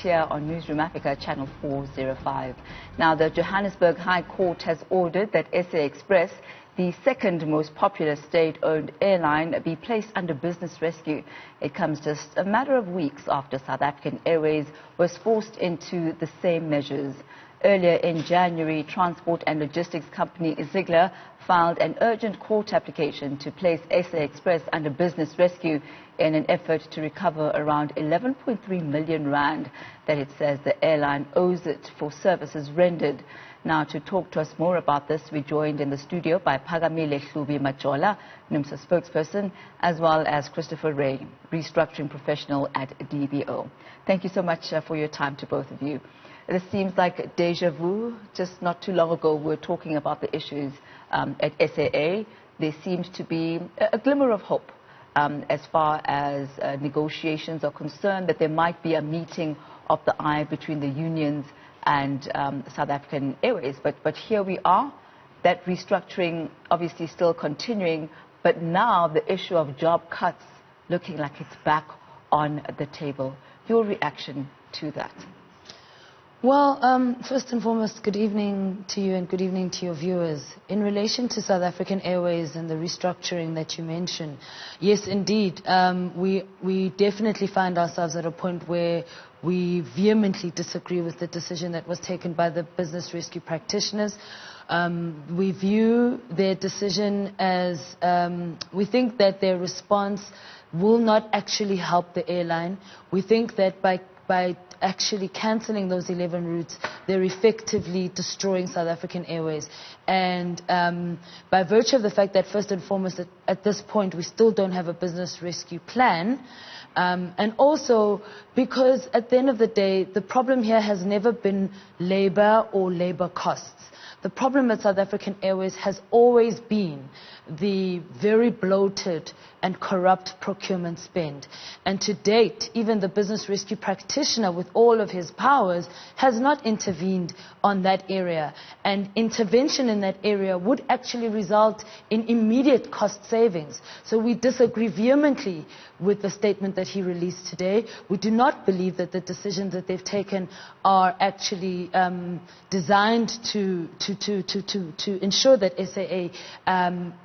here on Newzroom Afrika, channel 405. Now, the Johannesburg High Court has ordered that SA Express, the second most popular state-owned airline, be placed under business rescue. It comes just a matter of weeks after South African Airways was forced into the same measures. Earlier in January, transport and logistics company Ziegler filed an urgent court application to place SA Express under business rescue in an effort to recover around 11.3 million rand that it says the airline owes it for services rendered. Now, to talk to us more about this, we're joined in the studio by Phakamile Majola, NUMSA spokesperson, as well as Christopher Ray, Restructuring Professional at DBO. Thank you so much for your time to both of you. This seems like deja vu. Just not too long ago, we were talking about the issues at SAA. There seems to be a glimmer of hope as far as negotiations are concerned, that there might be a meeting of the eye between the unions and South African Airways. But here we are, that restructuring obviously still continuing, but now the issue of job cuts looking like it's back on the table. Your reaction to that? Well, first and foremost, good evening to you and good evening to your viewers. In relation to South African Airways and the restructuring that you mentioned, yes, indeed, we definitely find ourselves at a point where we vehemently disagree with the decision that was taken by the business rescue practitioners. We view their decision as, we think that their response will not actually help the airline. We think that by actually cancelling those 11 routes, they're effectively destroying South African Airways. And by virtue of the fact that, first and foremost, at this point, we still don't have a business rescue plan, and also because at the end of the day, the problem here has never been labor or labor costs. The problem at South African Airways has always been the very bloated and corrupt procurement spend. And to date, even the business rescue practitioner, with all of his powers, has not intervened on that area. And intervention in that area would actually result in immediate cost savings. So we disagree vehemently with the statement that he released today. We do not believe that the decisions that they've taken are actually designed to ensure that SAA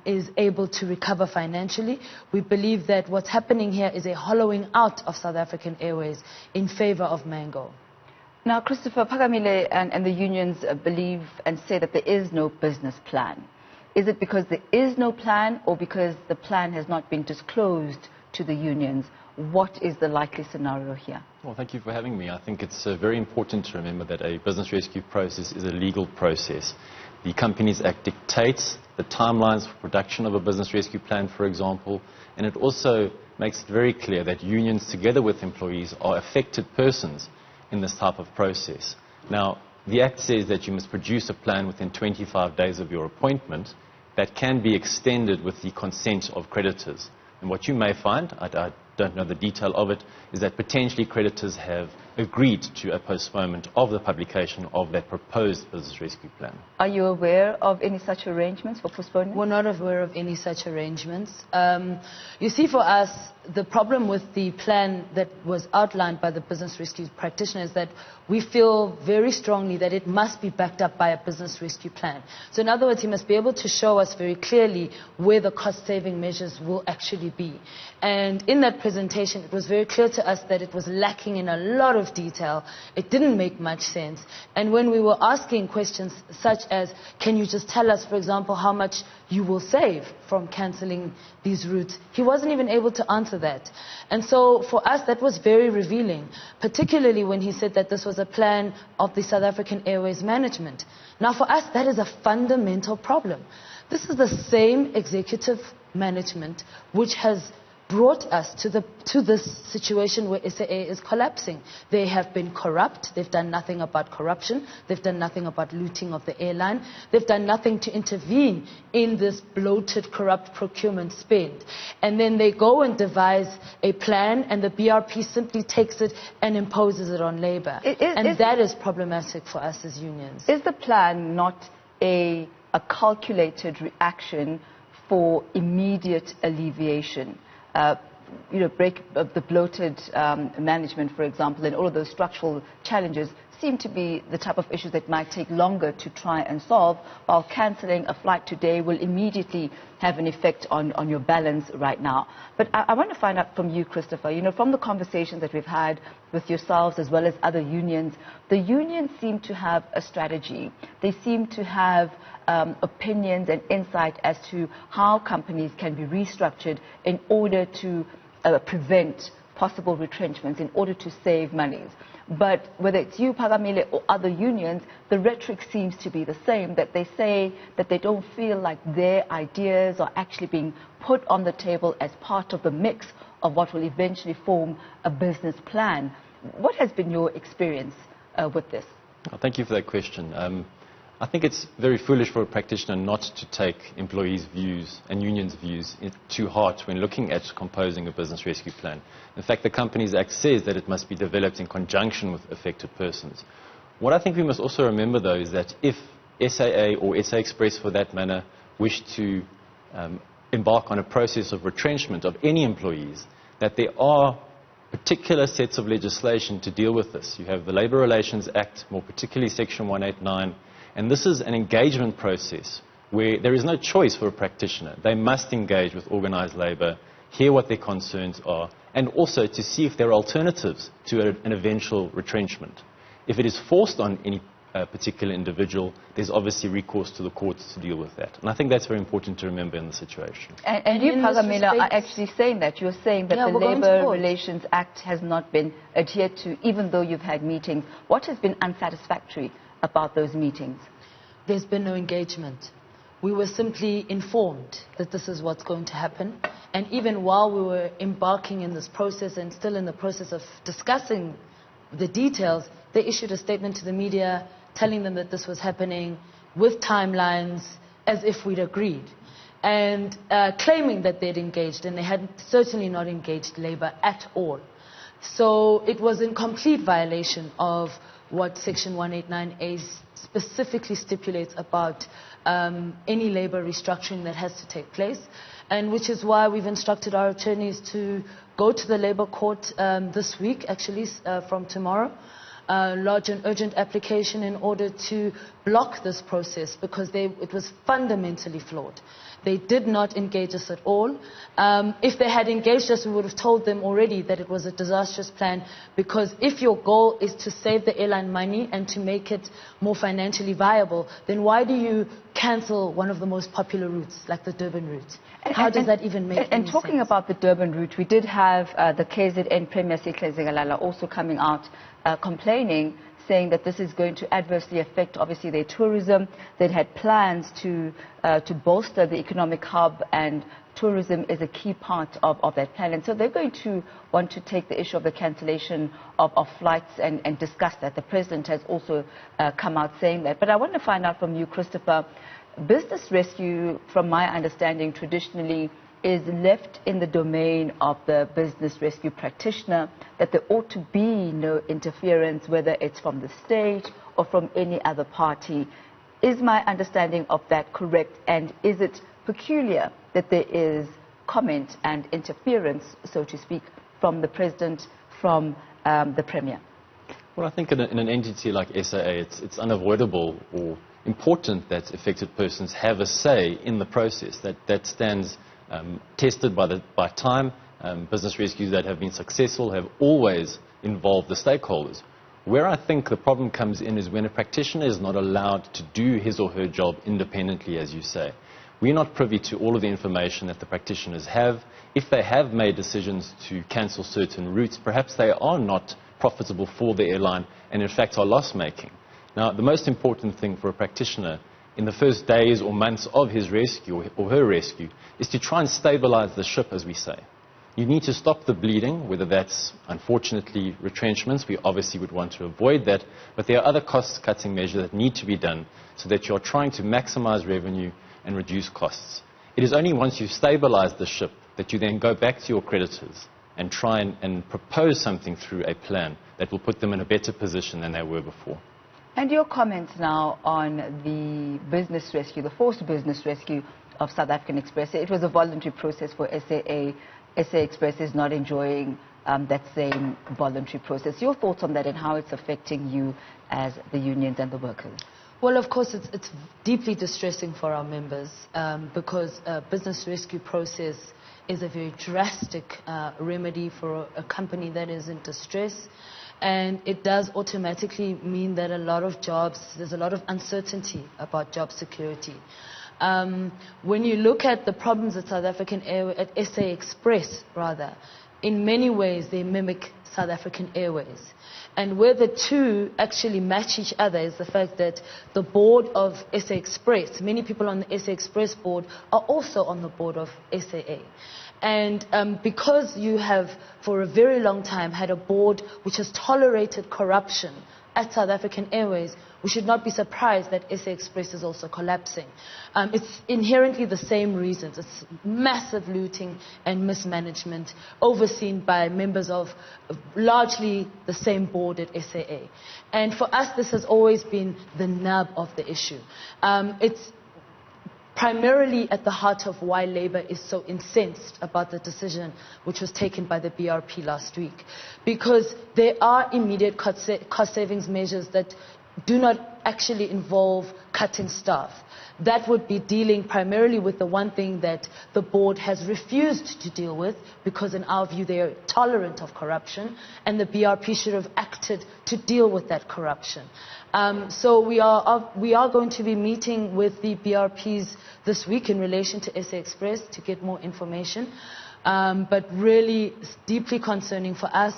is able to recover financially. We believe that what's happening here is a hollowing out of South African Airways in favor of Mango. Now, Christopher, Phakamile and the unions believe and say that there is no business plan. Is it because there is no plan, or because the plan has not been disclosed to the unions? What is the likely scenario here? Well, thank you for having me. I think it's very important to remember that a business rescue process is a legal process. The Companies Act dictates the timelines for production of a business rescue plan, for example, and it also makes it very clear that unions, together with employees, are affected persons in this type of process. Now, the Act says that you must produce a plan within 25 days of your appointment that can be extended with the consent of creditors. And what you may find, I don't know the detail of it, is that potentially creditors have agreed to a postponement of the publication of that proposed business rescue plan. Are you aware of any such arrangements for postponement? We're not aware of any such arrangements. You see, for us, the problem with the plan that was outlined by the business rescue practitioner is that we feel very strongly that it must be backed up by a business rescue plan. So in other words, he must be able to show us very clearly where the cost-saving measures will actually be. And in that presentation, it was very clear to us that it was lacking in a lot of detail. It didn't make much sense. And when we were asking questions such as, can you just tell us, for example, how much you will save from cancelling these routes, he wasn't even able to answer that. And so for us, that was very revealing, particularly when he said that this was a plan of the South African Airways management. Now, for us, that is a fundamental problem. This is the same executive management which has brought us to this situation where SAA is collapsing. They have been corrupt. They've done nothing about corruption. They've done nothing about looting of the airline. They've done nothing to intervene in this bloated, corrupt procurement spend. And then they go and devise a plan, and the BRP simply takes it and imposes it on labor. And that is problematic for us as unions. Is the plan not a calculated reaction for immediate alleviation? break the bloated management, for example, and all of those structural challenges seem to be the type of issues that might take longer to try and solve, while cancelling a flight today will immediately have an effect on your balance right now. But I want to find out from you, Christopher, from the conversations that we've had with yourselves as well as other unions, the unions seem to have a strategy. They seem to have opinions and insight as to how companies can be restructured in order to prevent possible retrenchments, in order to save monies. But whether it's you, Phakamile, or other unions, the rhetoric seems to be the same, that they say that they don't feel like their ideas are actually being put on the table as part of the mix of what will eventually form a business plan. What has been your experience with this? Thank you for that question. I think it's very foolish for a practitioner not to take employees' views and unions' views to heart when looking at composing a business rescue plan. In fact, the Companies Act says that it must be developed in conjunction with affected persons. What I think we must also remember, though, is that if SAA or SA Express, for that matter, wish to embark on a process of retrenchment of any employees, that there are particular sets of legislation to deal with this. You have the Labour Relations Act, more particularly Section 189, and this is an engagement process where there is no choice for a practitioner. They must engage with organised labour, hear what their concerns are, and also to see if there are alternatives to an eventual retrenchment. If it is forced on any particular individual, there's obviously recourse to the courts to deal with that. And I think that's very important to remember in the situation. And you, Phakamile, are actually saying that. You're saying that the Labour Relations Act has not been adhered to, even though you've had meetings. What has been unsatisfactory about those meetings? There's been no engagement. We were simply informed that this is what's going to happen. And even while we were embarking in this process and still in the process of discussing the details, they issued a statement to the media telling them that this was happening with timelines as if we'd agreed, and claiming that they'd engaged, and they had certainly not engaged Labour at all. So it was in complete violation of what Section 189A specifically stipulates about any labour restructuring that has to take place, and which is why we've instructed our attorneys to go to the Labour Court this week, actually from tomorrow, lodge an urgent application in order to block this process, because it was fundamentally flawed. They did not engage us at all. If they had engaged us, we would have told them already that it was a disastrous plan, because if your goal is to save the airline money and to make it more financially viable, then why do you cancel one of the most popular routes, like the Durban route? How does that even make any sense? And talking about the Durban route, we did have the KZN Premier Sihle Zikalala also coming out complaining, saying that this is going to adversely affect, obviously, their tourism. They'd had plans to bolster the economic hub, and tourism is a key part of that plan. And so they're going to want to take the issue of the cancellation of flights and discuss that. The President has also come out saying that. But I want to find out from you, Christopher, business rescue, from my understanding, traditionally is left in the domain of the business rescue practitioner, that there ought to be no interference, whether it's from the state or from any other party. Is my understanding of that correct? And is it peculiar that there is comment and interference, so to speak, from the President, from the Premier? Well, I think in an entity like SAA, it's unavoidable or important that affected persons have a say in the process. That stands tested by time. Business rescues that have been successful have always involved the stakeholders. Where I think the problem comes in is when a practitioner is not allowed to do his or her job independently, as you say. We're not privy to all of the information that the practitioners have. If they have made decisions to cancel certain routes, perhaps they are not profitable for the airline and in fact are loss-making. Now, the most important thing for a practitioner in the first days or months of his rescue or her rescue is to try and stabilize the ship, as we say. You need to stop the bleeding, whether that's, unfortunately, retrenchments. We obviously would want to avoid that, but there are other cost-cutting measures that need to be done so that you're trying to maximize revenue and reduce costs. It is only once you've stabilized the ship that you then go back to your creditors and try and propose something through a plan that will put them in a better position than they were before. And your comments now on the business rescue, the forced business rescue of South African Express. It was a voluntary process for SAA SA Express is not enjoying that same voluntary process. Your thoughts on that and how it's affecting you as the unions and the workers? Well, of course, it's deeply distressing for our members because a business rescue process is a very drastic remedy for a company that is in distress. And it does automatically mean that a lot of jobs, there's a lot of uncertainty about job security. When you look at the problems at at SA Express, rather, in many ways they mimic South African Airways. And where the two actually match each other is the fact that the board of SA Express, many people on the SA Express board are also on the board of SAA. And because you have, for a very long time, had a board which has tolerated corruption at South African Airways, we should not be surprised that SA Express is also collapsing. It's inherently the same reasons. It's massive looting and mismanagement overseen by members of largely the same board at SAA. And for us, this has always been the nub of the issue. It's primarily at the heart of why Labour is so incensed about the decision which was taken by the BRP last week. Because there are immediate cost savings measures that do not actually involve cutting staff. That would be dealing primarily with the one thing that the board has refused to deal with, because in our view they are tolerant of corruption, and the BRP should have acted to deal with that corruption. So we are going to be meeting with the BRPs this week in relation to SA Express to get more information. But really deeply concerning for us.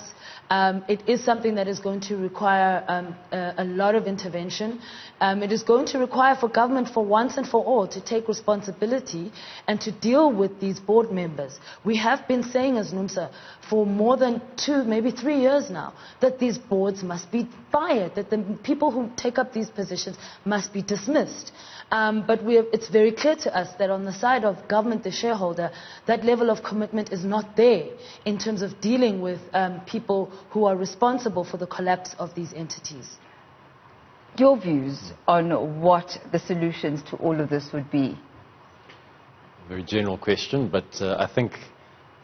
It is something that is going to require a lot of intervention. It is going to require for government, for once and for all, to take responsibility and to deal with these board members. We have been saying as NUMSA for more than 2, maybe 3 years now, that these boards must be fired, that the people who take up these positions must be dismissed. But it's very clear to us that on the side of government, the shareholder, that level of commitment is not there in terms of dealing with people who are responsible for the collapse of these entities. Your views on what the solutions to all of this would be? Very general question, but I think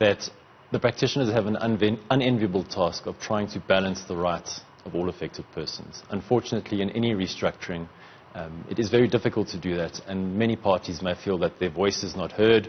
that the practitioners have an unenviable task of trying to balance the rights of all affected persons. Unfortunately, in any restructuring, it is very difficult to do that, and many parties may feel that their voice is not heard.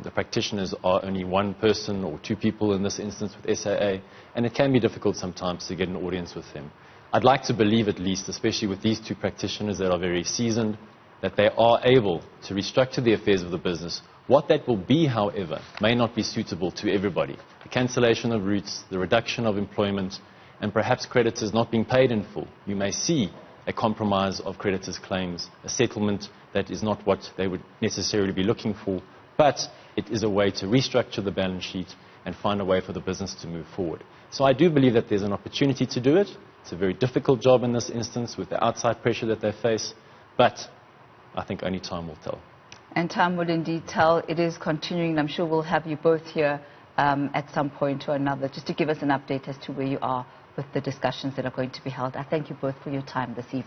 The practitioners are only one person or two people in this instance with SAA, and it can be difficult sometimes to get an audience with them. I'd like to believe, at least, especially with these two practitioners that are very seasoned, that they are able to restructure the affairs of the business. What that will be, however, may not be suitable to everybody. The cancellation of routes, the reduction of employment, and perhaps creditors not being paid in full. You may see a compromise of creditors' claims, a settlement that is not what they would necessarily be looking for, but it is a way to restructure the balance sheet and find a way for the business to move forward. So I do believe that there's an opportunity to do it. It's a very difficult job in this instance with the outside pressure that they face, but I think only time will tell. And time will indeed tell. It is continuing. I'm sure we'll have you both here at some point or another, just to give us an update as to where you are with the discussions that are going to be held. I thank you both for your time this evening.